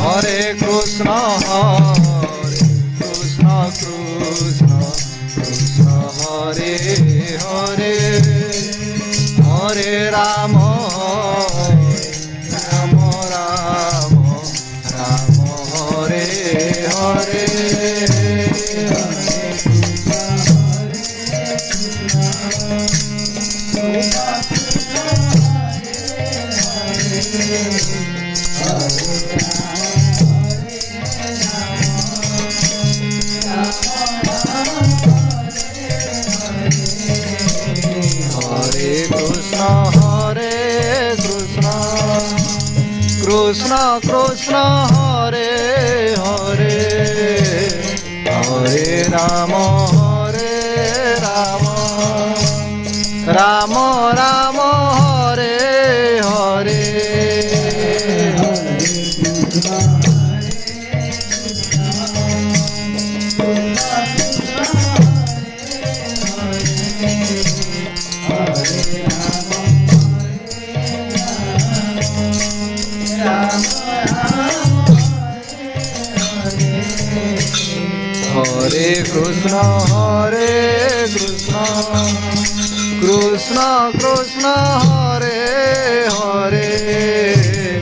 Hare Krishna, Krishna Krishna, Hare Hare, Hare Rama, Rama Rama, Rama Hare Hare. Krishna Krishna, Hare Hare, Hare Rama, Hare Rama, Rama Rama, Hare Hare. Hare Krishna, Krishna Krishna, Hare Hare.